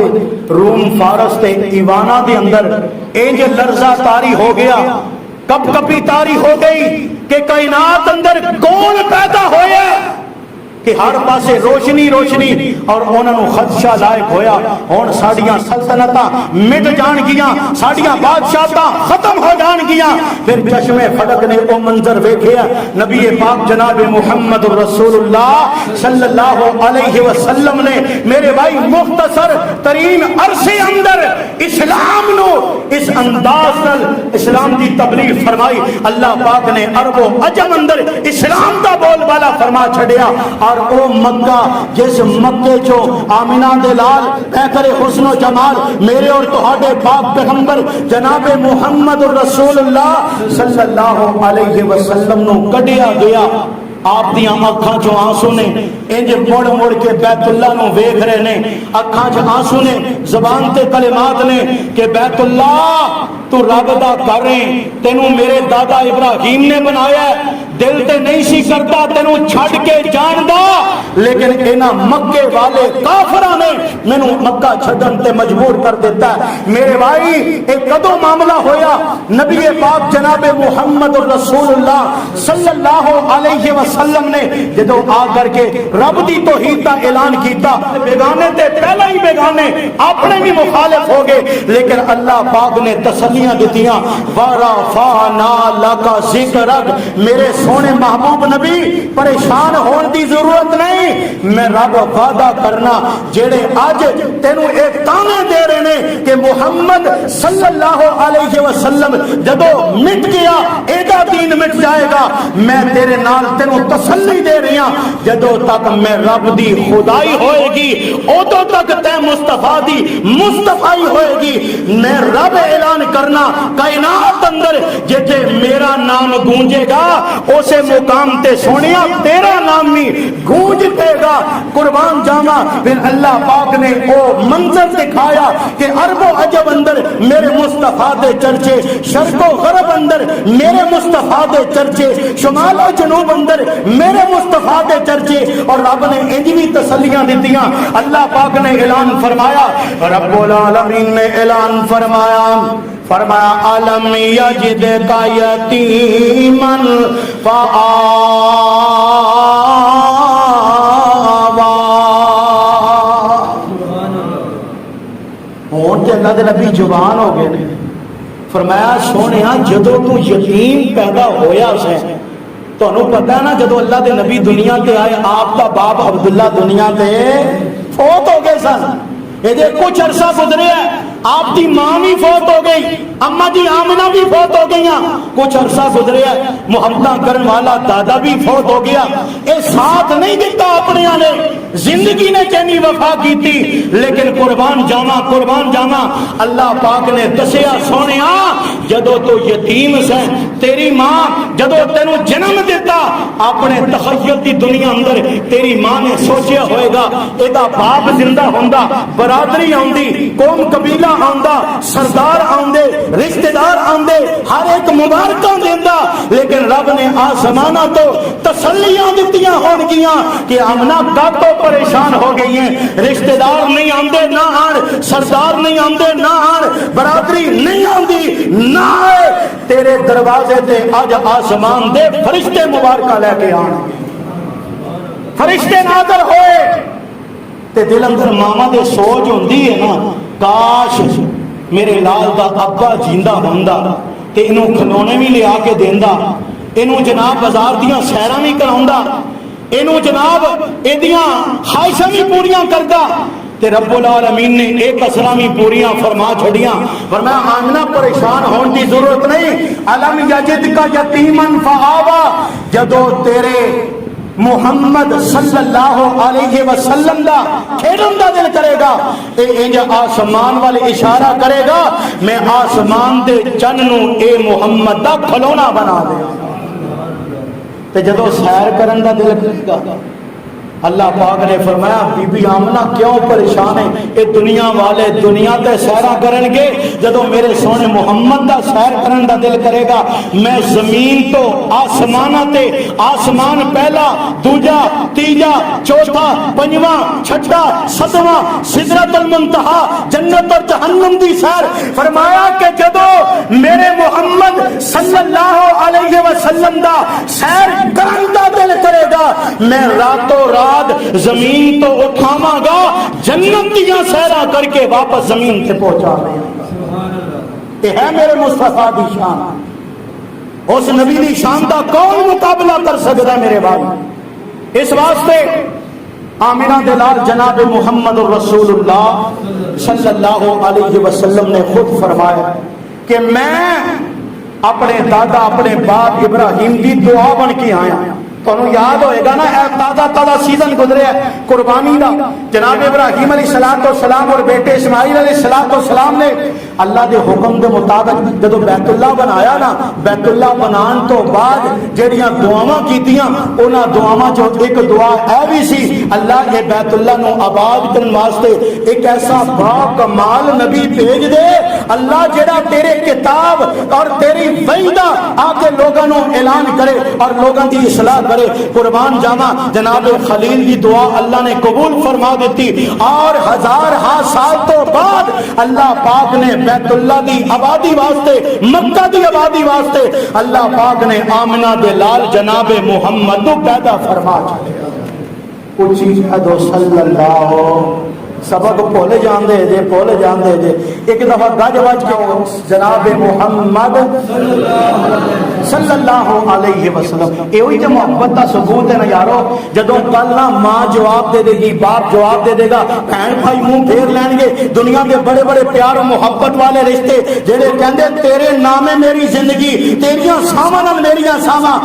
[SPEAKER 1] روم فارس تے ایوانا دے اندر انج لرزہ طاری ہو گیا، کب کبھی تاری ہو گئی کہ کائنات اندر کون پیدا ہویا کہ ہر پاسے روشنی روشنی، اور انہوں خدشہ لائق ہویا ہون ساڑیاں سلطنتاں مٹ جان گیاں، ساڑیاں بادشاہتاں ختم ہو جان گیاں۔ پھر چشم فلک نے او منظر ویکھیا، نبی پاک جناب محمد رسول اللہ صلی اللہ علیہ وسلم نے میرے بھائی مختصر ترین عرصے اندر اسلام نو اس انداز نال اسلام دی تبلیغ فرمائی۔ اللہ پاک نے عرب و عجم اندر اسلام دا بول بالا فرما چھڑیا، اور او مکہ جس مکے جو آمنہ دے لال پیکر حسن و جمال میرے اور تہاڈے پاک پیغمبر جناب محمد الرسول اللہ صلی اللہ علیہ وسلم نو کڈیا گیا، آپ دیاں اکھاں چوں آنسو نے انج مڑ مڑ کے بیت اللہ نو ویکھ رہے نے، اکھاں چوں آنسو نے، زبان تے کلمات نے کہ بیت اللہ تو رب دا کر رہے، تینوں میرے دادا ابراہیم نے بنایا ہے، دل تے نہیں سی کرتا تینوں چھڑ کے جان دا، لیکن انہاں مکے والے کافراں نے مینوں مکہ چھڈن تے مجبور کر دیتا ہے۔ میرے بھائی ایک کدو معاملہ ہویا، نبی پاک جناب محمد الرسول اللہ صلی اللہ علیہ وسلم نے جدو آ کر کے رب دی توحید دا اعلان کیتا، بیگانے تے پہلا ہی بیگانے اپنے بھی مخالف ہو گئے، لیکن اللہ پاک نے تسلیاں دتیاں، وَرَفَعْنَا لَكَ ذِکْرَکَ، میرے سونے محبوب نبی پریشان ہون دی ضرورت نہیں، میں رب وعدہ کرنا جڑے اج تینوں ایک تانے دے رہے ہیں کہ محمد صلی اللہ علیہ وسلم جدو مٹ گیا ایدا دین مٹ جائے گا، میں تیرے نال تینوں تسلی دے رہی ہوں، جدو تک میں رب دی خدائی ہوئے گی ادو تک تے مصطفیٰ دی مصطفائی ہوئے گی۔ میں رب اعلان کرنا کائنات اندر جتھے میرا نام گونجے گا اسے مقام تے سونیا تیرا نام بھی گونجتے گا۔ قربان جاواں، پھر اللہ پاک نے او منظر دکھایا کہ عرب و عجب اندر میرے مصطفیٰ دے چرچے، شرق و غرب اندر میرے مصطفیٰ دے چرچے، شمال و جنوب اندر میرے مصطفیٰ دے چرچے، اور رب نے انج بھی تسلیاں دتیاں۔ اللہ پاک نے اعلان فرمایا، رب العالمین نے اعلان فرمایا عالم یجدک یتیما فآوا، ہون تے اللہ دے نبی جوان ہو گئے نے، فرمایا سونیا جدو تو یتیم پیدا ہویا سے، تانوں پتہ ہے نا جدو اللہ دے نبی دنیا تے آئے آپ دا باپ عبداللہ دنیا تے فوت ہو گئے سن، یہ کچھ عرصہ گزرے ہے، آپ دی ماں بھی فوت ہو گئی، اما جی آمنہ بھی فوت ہو گئی، کچھ عرصہ گزرے ہے، محبتہ کرن والا دادا بھی فوت ہو گیا، اے ساتھ نہیں دیتا اپنے نے، زندگی نے چینی وفا کی تھی، لیکن قربان جاواں اللہ پاک نے دسیا سونیا جدو تو یتیم سے تیری ماں جدو تینوں جنم دیتا اپنے تخیل دی دنیا اندر تیری ماں نے سوچیا ہوئے گا ایدا باپ زندہ ہوندا، برادری آندی، قوم قبیلہ آندا، سردار آندے، رشتہ دار آندے، ہر ایک مبارکاں دیندا، لیکن رب نے آسمانہ تو تسلیاں دتیاں ہون گیاں کہ آمنہ کاتوں پریشان ہو گئی ہیں، رشتہ دار نہیں آندے نہ آن، سردار نہیں آندے نہ آن، برادری نہیں آندی نہ آئے، تیرے دروازے تے آج آسمان دے فرشتے مبارکہ لے کے آن، فرشتے نازل ہوئے تے دل اندر ماما دے سوچ ہوندی ہے نا، کاش میرے لال دا ابا جیندہ ہوندا تے انہوں کھلونے بھی لے آ کے دیندا، انہوں جناب بازار دیاں سیراں بھی کراوندا، انہوں جناب ایدیاں خواہشاں بھی پوریاں کردا، تے رب العالمین نے ایک اسرا بھی پوریاں فرما چھڑیاں، فرمایا آمنہ پریشان ہون کی ضرورت نہیں، علم یجدک یتیما فآوا، جدو تیرے محمد صلی اللہ علیہ وسلم دا کھیلن دا دل کرے گا، اے انج آسمان والے اشارہ کرے گا، میں آسمان دے چننوں اے محمد دا کھلونا بنا دے، تے جدو سیر کرن دا دل کرے گا، اللہ پاک نے فرمایا بی بی آمنہ کیوں پریشان ہے، اے دنیا والے دنیا تے سیرہ کرن گے، جدو میرے سونے محمد دا سیر کرن دا دل کرے گا، میں زمین تو آسمانہ تے، آسمان پہلا، دوجا، تیجا، چوتھا، پنجواں، چھٹا، ستواں، سدرۃ المنتہا، جنت اور جہنم دی سیر، فرمایا کہ جدو میرے محمد صلی اللہ علیہ وسلم دا سیر کرن دا دل کرے گا، میں راتوں رات زمین تو اٹھاواں گا، جنت دیاں سیرا کر کے واپس زمین سے پہنچا دے، یہ ہے میرے مصطفیٰ دی شان، اس نبی دی شان دا کون مقابلہ کر سکتا ہے میرے بھائی؟ اس واسطے آمنہ دلال جناب محمد الرسول اللہ صلی اللہ علیہ وسلم نے خود فرمایا کہ میں اپنے دادا اپنے باپ ابراہیم دی دعا بن کے آیا، تو یاد ہوئے گا نا تازہ سیزن گزرے ہے قربانی دا، جناب ابراہیم علیہ السلام اور بیٹے اسماعیل علیہ السلام نے اللہ دے حکم دے مطابق جدو بیت اللہ بنایا نا، بیت اللہ بنان تو بعد جڑیاں دعاواں کیتیاں، انہاں دعاواں جو ایک دعا اے بھی سی، اللہ یہ بیت اللہ نو آباد کرن واسطے ایک ایسا با کمال نبی بھیج دے، اللہ جڑا تیرے کتاب اور تیری وحی دا آ کے لوگاں نو اعلان کرے اور لوگاں دی اصلاح کرے۔ قربان جاواں جناب خلیل دی دعا اللہ نے قبول فرما دیتی، اور ہزار سال تو بعد اللہ پاک نے بیت اللہ دی آبادی واسطے، مکہ دی آبادی واسطے اللہ پاک نے آمنہ دے لال جناب محمد کو پیدا فرما چھڑیا۔ اچھی کہہ دو صلی اللہ، سبق بھول جاندے جے، بھول جاندے جے، ایک دفعہ گج وج کے جناب محمد صلی اللہ علیہ وسلم، یہ ہوئی جو محبت کا ثبوت ہے نا یارو، جدوں کل نہ ماں جواب دے دے گی، باپ جواب دے دے گا، بہن بھائی منہ پھیر لین گے، دنیا کے بڑے بڑے پیار و محبت والے رشتے جڑے کہندے تیرے نام ہے میری زندگی، تیریاں ساواں نال میریاں ساواں،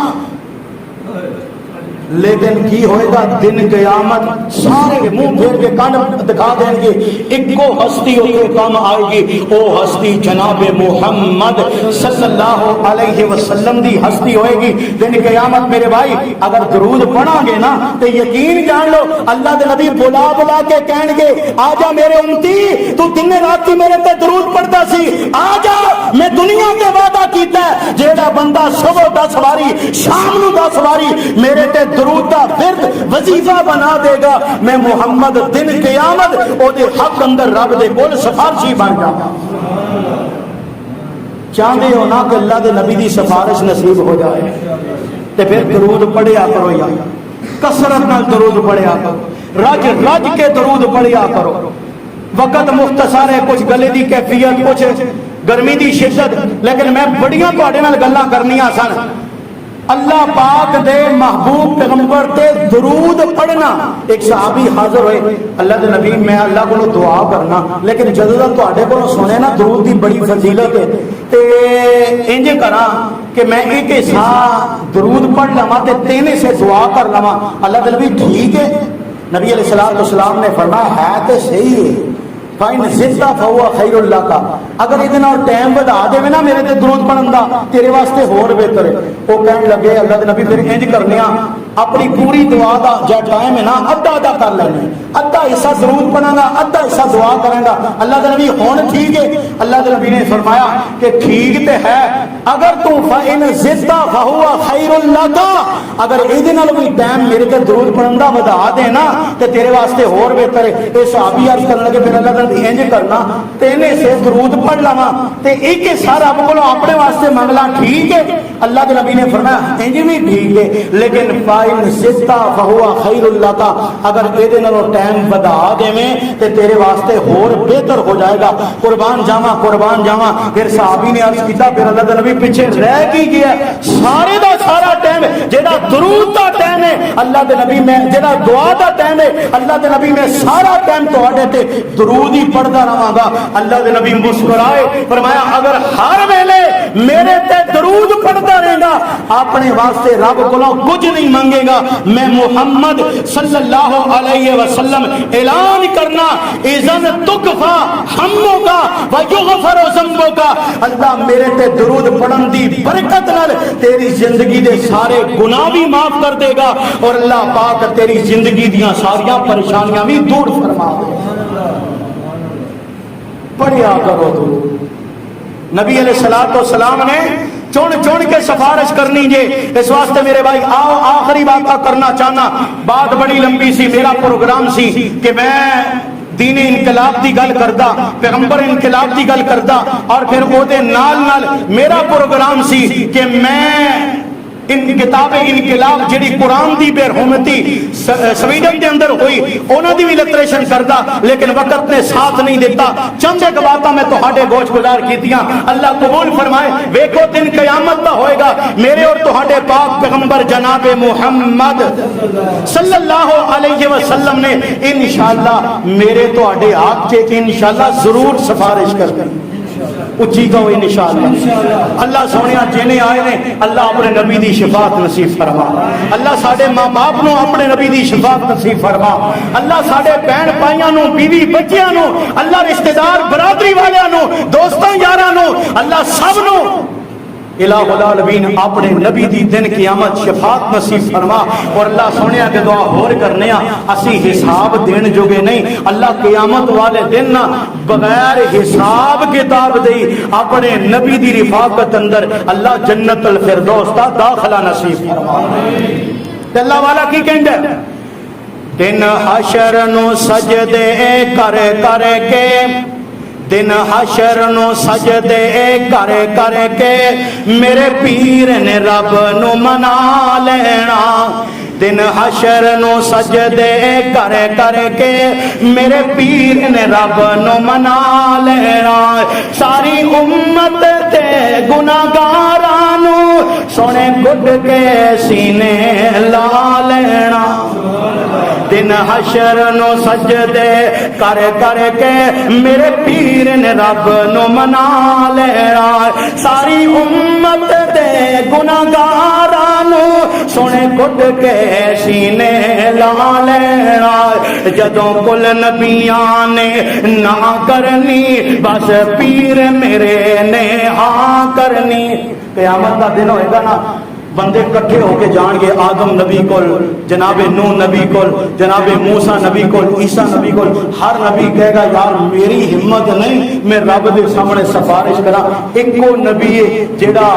[SPEAKER 1] لیکن کی ہوئے گا دن قیامت سارے منہ پھیر کے کان دکھا دیں گے، ایک کو ہستی ہوئے کام آئے گی، وہ ہستی جناب محمد صلی اللہ علیہ وسلم دی ہستی ہوئے گی دن قیامت۔ میرے بھائی اگر درود پڑھا گے نا تو یقین جان لو اللہ دے نبی بلا بلا کے کہن گے آجا میرے امتی، تو دن رات کی میرے تے درود پڑھتا سی، آجا میں دنیا کے وعدہ کیتا ہے جیڑا بندہ صبح 10 باری شام نو 10 باری میرے تے درود دا ورد وظیفہ بنا دے گا، میں محمد دن قیامت او دے حق اندر رب دے کول سفارشی بن جاواں۔ چاہتے ہو نا کہ اللہ دے نبی دی سفارش نصیب ہو جائے تے پھر درود پڑھیا کرو، یا کثرت نال درود پڑھیا کرو، رج رج کے درود پڑھیا کرو۔ وقت مختصر ہے، کچھ گلے دی کیفیت، کچھ گرمی دی شدت، لیکن میں بڑیاں تواڈے نال گلاں کرنیاں سن۔ اللہ پاک دے محبوب پیغمبر تے درود پڑھنا، ایک صحابی حاضر ہوئے، اللہ دے نبی میں اللہ کو دعا کرنا، لیکن جدوں دا تواڈے کولوں سنے نا درود دی بڑی فضیلت ہے تے انج کراں کہ میں ایک حصہ درود پڑھ لواں تے تینے سے دعا کر لواں۔ اللہ دے نبی ٹھیک ہے؟ نبی علیہ السلام نے فرمایا ہے تے صحیح ہے، فائن زدہ فہو خیر اللہ کا، اگر ادھے نال ٹائم ودا دے نا میرے تے درود پڑھن دا تیرے واسطے ہور بہتر ہے۔ وہ کہنے لگے اللہ دے نبی پھر انج کرنے اپنی پوری دعا دا جا ٹائم ہے نا ادھا ادھا کر لینا، ادھا حصہ درود پڑھاں گا ادھا حصہ دعا کریں گا۔ اللہ دے نبی ہون ٹھیک ہے؟ اللہ دے نبی نے فرمایا کہ ٹھیک تے ہے، اگر تو فائن زدہ فہو خیر اللہ کا، اگر ادھے نال کوئی ٹائم میرے تے درود پڑھن دا ودا دے نا تے تیرے واسطے ہور بہتر ہے۔ اے صحابی عرض کرنے لگے پھر اللہ دے انج کرنا تینے سے درود پڑھ لواں تے ایک سارا رب کو اپنے واسطے منگلا، ٹھیک ہے؟ اللہ کے نبی نے فرمایا انج بھی ٹھیک ہے، لیکن فائن زدہ فہو خیر اللہ کا، اگر اے نالوں ٹائم ودا دیویں تے تیرے واسطے ہور بہتر ہو جائے گا۔ قربان جاواں قربان جاواں۔ پھر صحابی نے عرض کیتا پھر اللہ کے نبی پیچھے رہ کی گیا؟ سارے دا سارا ٹائم جیڑا درود دا ٹائم ہے اللہ کے نبی میں، جیڑا دعا دا ٹائم ہے اللہ کے نبی میں سارا ٹائم تواڈے تے درود ہی پڑھدا رہاں گا۔ اللہ دے نبی مسکرائے، فرمایا اگر ہر ویلے میرے تے درود پڑھدا رہے گا اپنے واسطے رب کولوں کچھ نہیں منگے گا، میں محمد صلی اللہ علیہ وسلم اعلان کرنا اذن تکفا ہموں کا ویغفر ذنبوں کا، اللہ میرے تے درود پڑھن دی برکت نال تیری زندگی دے سارے گناہ بھی معاف کر دے گا اور اللہ پاک تیری زندگی دیاں ساریاں پریشانیاں بھی دور فرما دے گا۔ پڑھیا کرو درود۔ نبی علیہ السلام نے چون کے سفارش کرنی جے، اس واسطے میرے بھائی آؤ آخری بات کا کرنا چاہنا، بات بڑی لمبی سی، میرا پروگرام سی کہ میں دین انقلاب دی گل کردا، پیغمبر انقلاب دی گل کردا، اور پھر او دے نال میرا پروگرام سی کہ میں ان کتاب انقلاب جڑی قرآن دی بے حرمتی سویڈن دے اندر ہوئی انہاں دی بھی لٹریشن کردا، لیکن وقت نے ساتھ نہیں دیتا۔ چند ایک باتاں میں تہاڈے گوش گزار کیتیاں، اللہ قبول فرمائے۔ ویکھو دن قیامت دا ہوئے گا، میرے اور تہاڈے پاک پیغمبر جناب محمد صلی اللہ علیہ وسلم نے انشاءاللہ میرے تہاڈے ہاتھ سے انشاءاللہ ضرور سفارش کرنی۔ اچھی کہو انشاءاللہ۔ اللہ سونیا جنے آئے نے اللہ اپنے نبی دی شفاعت نصیب فرما، اللہ ساڈے ماں باپ نو اپنے نبی دی شفاعت نصیب فرما، اللہ ساڈے بہن بھائیاں نو بیوی بچیاں نو، اللہ رشتہ دار برادری والیاں نو دوستاں یاراں نو، اللہ سب نو الہ العالمین اپنے نبی دی دن قیامت شفاعت نصیب فرما۔ اور اللہ سونیا کے دعا ہور کرنے اسی حساب دین جوگے نہیں، اللہ قیامت والے دن بغیر حساب کتاب دئی اپنے نبی دی رفاقت اندر اللہ جنت الفردوس دا داخلہ نصیب فرما۔ اللہ والا کی کہندا ہے دن حشر نو سجدے کر کر کے، دن حشر نو سجدے کر کر کے میرے پیر نے رب نو منا لینا، دن حشر نو سجدے کر کر کے میرے پیر نے رب نو منا لینا ساری امت تے گناہگاراں نو سونے گڈ کے سینے لا لینا دن حشر نو سجدے کر کر کے میرے پیر نے رب نو منا لینا ساری امت دے گناہگاراں نو سونے گڈ کے سینے لا لینا جدوں کل نبیاں نے نہ کرنی بس پیر میرے نے ہاں کرنی قیامت کا دن ہوئے گا نا بندے کٹھے ہو کے جان گے آدم نبی کول جناب نوح نبی کول جناب موسیٰ نبی کول عیسیٰ نبی کول ہر نبی کہے گا یار میری ہمت نہیں میں رب دے سامنے سفارش کرا ایکو نبی ہے جیڑا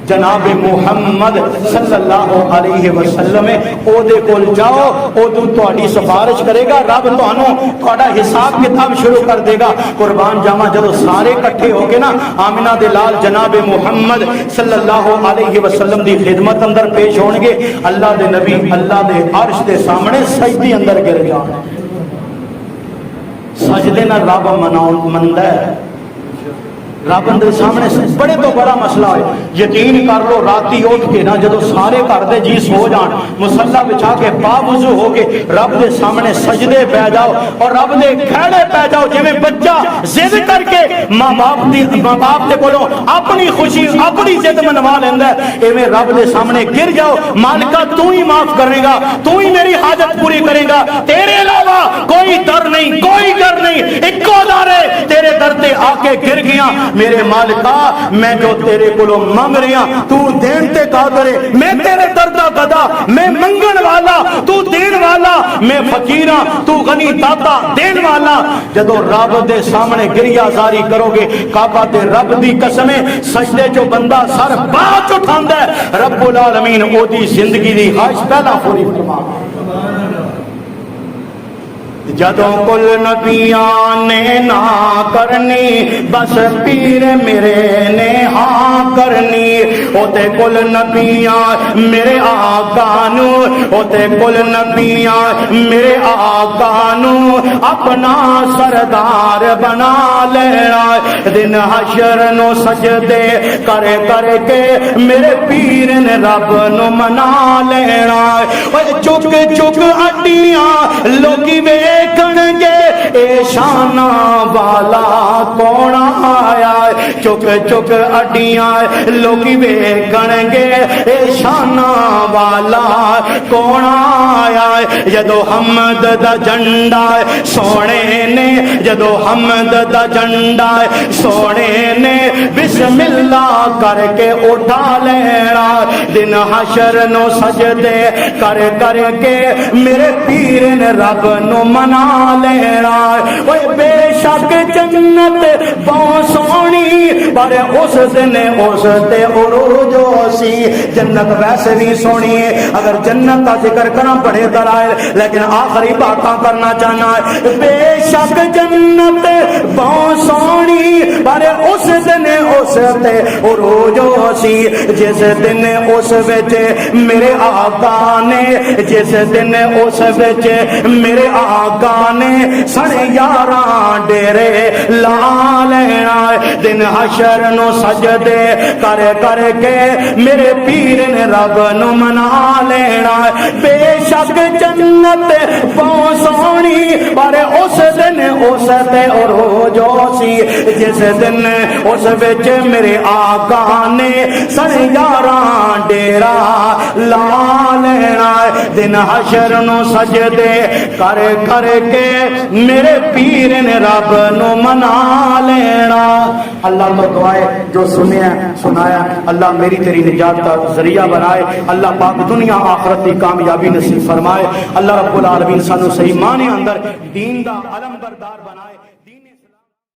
[SPEAKER 1] جناب محمد صلی اللہ علیہ وسلم او دے کول جاؤ او تہاڈی سفارش کرے گا رب تہانوں تہاڈا حساب کتاب شروع کر دے گا قربان جاواں جدوں سارے اکٹھے ہو کے نا آمنہ دے لال جناب محمد صلی اللہ علیہ وسلم دی خدمت اندر پیش ہون گے اللہ دے نبی اللہ دے عرش دے سامنے سجدے اندر گر جان سجدے نال رب مندا ہے رب اندر سامنے بڑے تو بڑا مسئلہ ہے یقین کر لو راتی اٹھ کے نا جدو سارے گھر دے جی سو جان مصلا بچھا کے باوضو ہو کے رب دے سامنے سجدے پہ جاؤ اور رب دے کھڑے پہ جاؤ جویں بچہ ضد کر کے ماں باپ دے کولوں اپنی خوشی اپنی ضد منوا لیندا ہے ایویں رب دے سامنے گر جاؤ مالکا تو ہی معاف کرے گا تو ہی میری حاجت پوری کرے گا تیرے علاوہ کوئی در نہیں کوئی گر نہیں اکو در ہے تیرے در تے آ کے گر گیا میرے مالکا میں جو تیرے کولوں منگ رہا تو دین تے قادر ہے میں تیرے دردہ گدا میں منگن والا تو دین والا میں فقیراں تو غنی داتا دین والا جدو رب دے سامنے گریا زاری کرو گے کعبہ دے رب دی قسمیں سجدے جو بندہ سر بات اٹھاندا ہے رب العالمین او دی زندگی دی خواہش پہلا پوری فرما جدوں کل نبیان نے نہ کرنی بس پیر میرے نے ہاں کرنی ہوتے کل نبیان میرے آقا نو ہوتے کل نبیان میرے آقا نو اپنا سردار بنا لینا دن حشر نو سجدے کر کر کے میرے پیر نے رب نو منا لینا چک چک اڈیاں لوگی ویکھن گے اے شانہ والا کون آیا چک چک اڈیاں لوگی ویکھن گے اے شانہ والا کون آیا جدو حمد دا جھنڈا سونے نے جدو حمد دا جھنڈا سونے نے بسم اللہ کر کے اٹھا لینا دن حشر نو سجدے کر کر کے میرے پیر نے رب نو منا لینا وہ بے شک جنت بہت سونی پر اس دن اس تے عروج سی جنت ویسے بھی سونی ہے اگر جنت کا ذکر کرنا پڑے دلائل لیکن آخری باتاں کرنا چاہنا ہے بے شک جنت بہت سونی پر اس دن اس تے عروج سی جس دن اس وچ میرے آقا نے جس دن اس وچ میرے آقا نے سڑے یاراں ڈیرے لا لینا دن حشر نو سجدے کر کر کے میرے پیر نے رب نو منا لینا بے شک جنت بہت سونی پر اس دن اس تے عروج سی جس دن اس وچ میرے آقا نے سڑے یاراں ڈیرا لا لینا دن حشر نو سجدے کر کر کے میرے پیر نے رب نو منا لینا اللہ تو دعائے جو سنیا سنایا اللہ میری تیری نجات کا ذریعہ بنائے اللہ پاک دنیا آخرت کی کامیابی نصیب فرمائے اللہ رب العالمین سانو صحیح معنی اندر دین دا علم بردار بنائے